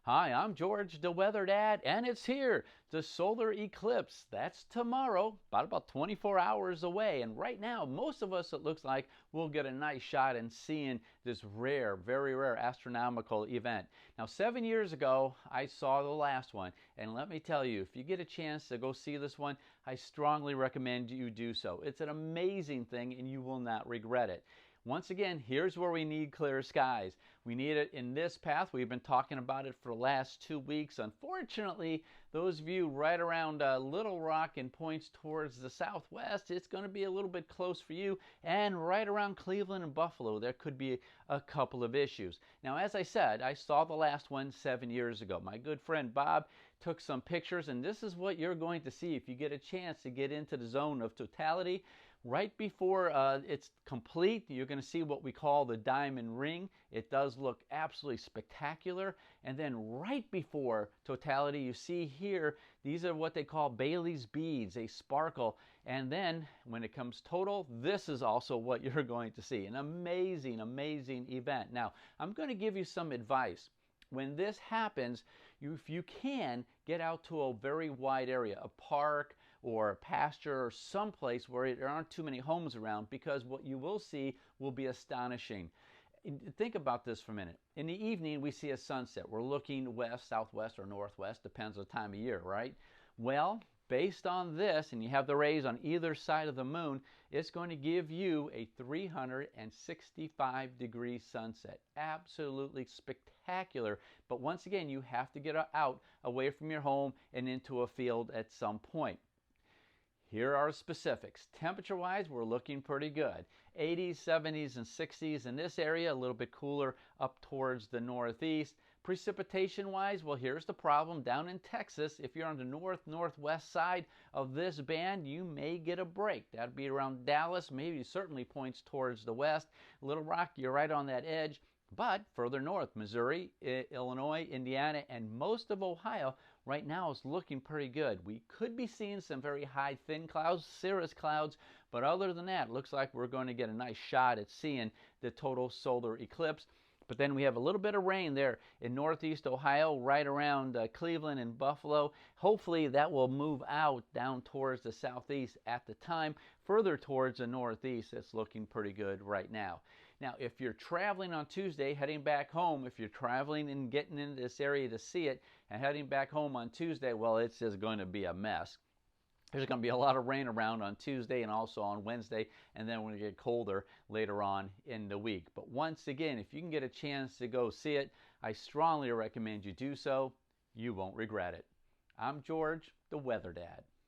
Hi, I'm George, the Weather Dad, and it's here. The solar eclipse. That's tomorrow, about 24 hours away. And right now, most of us, it looks like, will get a nice shot in seeing this rare, very rare astronomical event. Now, 7 years ago, I saw the last one. And let me tell you, if you get a chance to go see this one, I strongly recommend you do so. It's an amazing thing, and you will not regret it. Once again, here's where we need clear skies. We need it in this path. We've been talking about it for the last 2 weeks. Unfortunately, those of you right around Little Rock and points towards the southwest, it's going to be a little bit close for you. And right around Cleveland and Buffalo, there could be a couple of issues. Now, as I said, I saw the last one 7 years ago. My good friend Bob took some pictures, and this is what you're going to see if you get a chance to get into the zone of totality. Right before it's complete, you're going to see what we call the diamond ring. It does look absolutely spectacular. And then right before totality, you see here, these are what they call Bailey's beads. They sparkle. And then when it comes total, this is also what you're going to see. An amazing, amazing event. Now, I'm going to give you some advice. When this happens, if you can, get out to a very wide area, a park or a pasture or someplace where there aren't too many homes around, because what you will see will be astonishing. Think about this for a minute. In the evening, we see a sunset. We're looking west, southwest, or northwest, depends on the time of year, right? Well, based on this, and you have the rays on either side of the moon, it's going to give you a 365-degree sunset. Absolutely spectacular. But once again, you have to get out away from your home and into a field at some point. Here are specifics. Temperature-wise, we're looking pretty good. 80s, 70s, and 60s in this area, a little bit cooler up towards the northeast. Precipitation-wise, well, here's the problem. Down in Texas, if you're on the northwest side of this band, you may get a break. That'd be around Dallas, maybe certainly points towards the west. Little Rock, you're right on that edge. But further north, Missouri, Illinois, Indiana, and most of Ohio right now is looking pretty good. We could be seeing some very high thin clouds, cirrus clouds, but other than that, it looks like we're going to get a nice shot at seeing the total solar eclipse. But then we have a little bit of rain there in northeast Ohio, right around Cleveland and Buffalo. Hopefully that will move out down towards the southeast at the time. Further towards the northeast, it's looking pretty good right now. Now, if you're traveling on Tuesday, heading back home, if you're traveling and getting into this area to see it and heading back home on Tuesday, well, it's just going to be a mess. There's going to be a lot of rain around on Tuesday and also on Wednesday, and then when it get colder later on in the week. But once again, if you can get a chance to go see it, I strongly recommend you do so. You won't regret it. I'm George, the Weather Dad.